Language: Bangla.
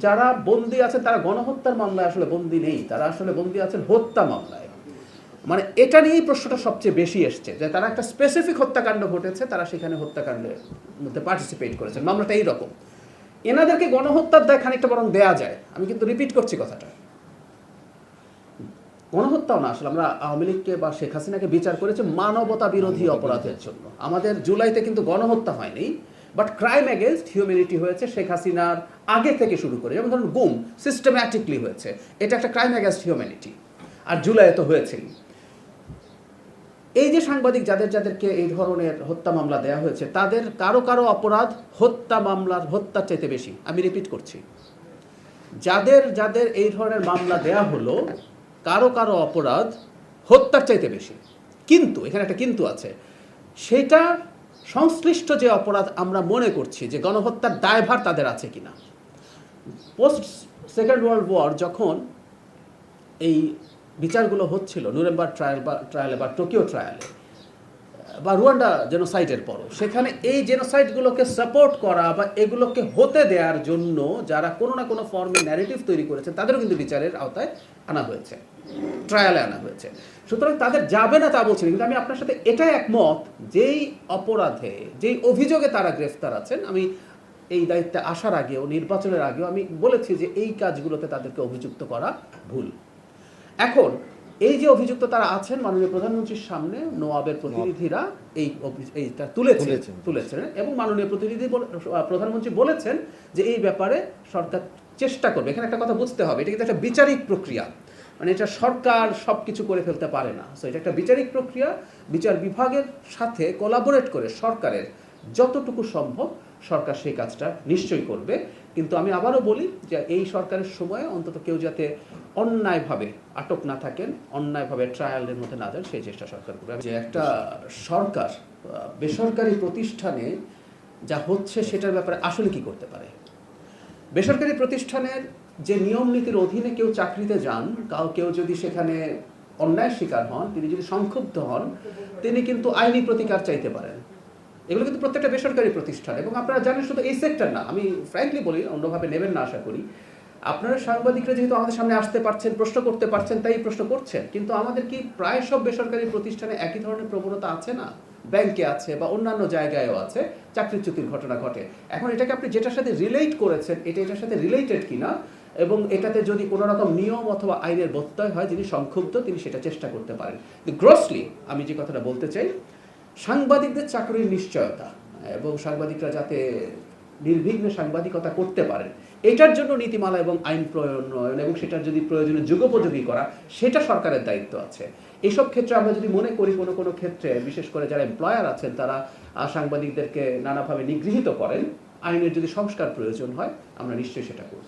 যারা বন্দী আছেন তারা গণহত্যার মামলায় আসলে বন্দী নেই, তারা আসলে বন্দী আছেন হত্যা মামলায়। মানে এটা নিয়েই প্রশ্নটা সবচেয়ে বেশি এসছে যে তারা একটা স্পেসিফিক হত্যাকাণ্ড ঘটেছে, তারা সেখানে হত্যাকাণ্ডের মধ্যে পার্টিসিপেট করেছেন, মামলাটা এইরকম। এনাদেরকে গণহত্যার দায় খানিকটা বরং দেয়া যায়, আমি কিন্তু রিপিট করছি কথাটা। গণহত্যাও না, আসলে আমরা আওয়ামী লীগকে বা শেখ হাসিনাকে বিচার করেছি মানবতা বিরোধী অপরাধের জন্য। আমাদের জুলাইতে কিন্তু গণহত্যা হয়নি, বাট ক্রাইম এগেনস্ট হিউম্যানিটি হয়েছে শেখ হাসিনার আগে থেকে শুরু করে। যেমন ধরুন গুম সিস্টেম্যাটিকলি হয়েছে, এটা একটা ক্রাইম এগেনস্ট হিউম্যানিটি, আর জুলাইয়ে তো হয়েছেই। এই যে সাংবাদিক যাদেরকে এই ধরনের হত্যা মামলা দেওয়া হয়েছে, তাদের কারো কারো অপরাধ হত্যা মামলার হত্যার চাইতে বেশি। আমি রিপিট করছি, যাদের এই ধরনের মামলা দেয়া হলো, কারো কারো অপরাধ হত্যার চাইতে বেশি। কিন্তু এখানে একটা কিন্তু আছে, সেটা সংশ্লিষ্ট যে অপরাধ আমরা মনে করছি যে গণহত্যার দায়ভার তাদের আছে কিনা। পোস্ট সেকেন্ড ওয়ার্ল্ড ওয়ার যখন এই বিচারগুলো হচ্ছিল, নুরেমবার্গ ট্রায়ালে বা টোকিও ট্রায়ালে বা রুয়ান্ডা জেনোসাইডের পরও, সেখানে এই জেনোসাইডগুলোকে সাপোর্ট করা বা এগুলোকে হতে দেওয়ার জন্য যারা কোনো না কোনো ফর্মে ন্যারেটিভ তৈরি করেছে তাদেরও কিন্তু বিচারের আওতায় আনা হয়েছে, ট্রায়ালে আনা হয়েছে। সুতরাং তাদের যাবে না তা বলছি, কিন্তু আমি আপনার সাথে এটাই একমত, যেই অপরাধে যেই অভিযোগে তারা গ্রেফতার আছেন, আমি এই দায়িত্বে আসার আগেও নির্বাচনের আগেও আমি বলেছি যে এই কাজগুলোতে তাদেরকে অভিযুক্ত করা ভুল। এখন এই যে অভিযুক্ত তারা আছেন, মাননীয় প্রধানমন্ত্রীর সামনে নোয়াবের প্রতিনিধিরা এইটা তুলেছেন এবং মাননীয় প্রধানমন্ত্রী বলেছেন যে এই ব্যাপারে সরকার চেষ্টা করবে। এখানে একটা কথা বুঝতে হবে, এটা কিন্তু একটা বিচারিক প্রক্রিয়া, মানে এটা সরকার সব কিছু করে ফেলতে পারে না। সো এটা একটা বিচারিক প্রক্রিয়া, বিচার বিভাগের সাথে কোলাবোরেট করে সরকারের যতটুকু সম্ভব সরকার সেই কাজটা নিশ্চয়ই করবে। কিন্তু আমি আবারও বলি যে এই সরকারের সময়ে অন্তত কেউ যাতে অন্যায়ভাবে আটক না থাকেন, অন্যায়ভাবে ট্রায়ালের মধ্যে না যান, সেই চেষ্টা সরকার করবে। যে একটা সরকার বেসরকারি প্রতিষ্ঠানে যা হচ্ছে সেটার ব্যাপারে আসলে কি করতে পারে। বেসরকারি প্রতিষ্ঠানের যে নিয়ম নীতির অধীনে কেউ চাকরিতে যান, কেউ যদি সেখানে অন্যায় শিকার হন, তিনি যদি সংক্ষুব্ধ হন, তিনি কিন্তু আইনি প্রতিকার চাইতে পারেন। এগুলো কিন্তু প্রত্যেকটা বেসরকারি প্রতিষ্ঠান, এবং আপনারা জানেন শুধু এই সেক্টর না, আমি ফ্র্যাঙ্কলি বলি, অন্যভাবে নেবেন না আশা করি। আপনারা সাংবাদিকরা যেহেতু আমাদের সামনে আসতে পারছেন, প্রশ্ন করতে পারছেন, তাই প্রশ্ন করছেন, কিন্তু আমাদের কি প্রায় সব বেসরকারি প্রতিষ্ঠানে একই ধরনের প্রবণতা আছে না? ব্যাংকে আছে বা অন্যান্য জায়গায়ও আছে, চাকরিচ্যুতির ঘটনা ঘটে। এখন এটাকে আপনি যেটার সাথে রিলেট করেছেন, এটার সাথে রিলেটেড কিনা, এবং এটাতে যদি কোনো রকম নিয়ম অথবা আইনের ব্যত্যয় হয়, যিনি সংক্ষুব্ধ তিনি সেটা চেষ্টা করতে পারেন। গ্রসলি আমি যে কথাটা বলতে চাই, সাংবাদিকদের চাকরির নিশ্চয়তা এবং সাংবাদিকরা যাতে নির্বিঘ্নে সাংবাদিকতা করতে পারেন, এটার জন্য নীতিমালা এবং আইন প্রণয়ন এবং সেটার যদি প্রয়োজনে যুগোপযোগী করা, সেটা সরকারের দায়িত্ব আছে। এইসব ক্ষেত্রে আমরা যদি মনে করি কোনো ক্ষেত্রে, বিশেষ করে যারা এমপ্লয়ার আছেন তারা সাংবাদিকদেরকে নানাভাবে নিগৃহীত করেন, আইনের যদি সংস্কার প্রয়োজন হয়, আমরা নিশ্চয়ই সেটা করব।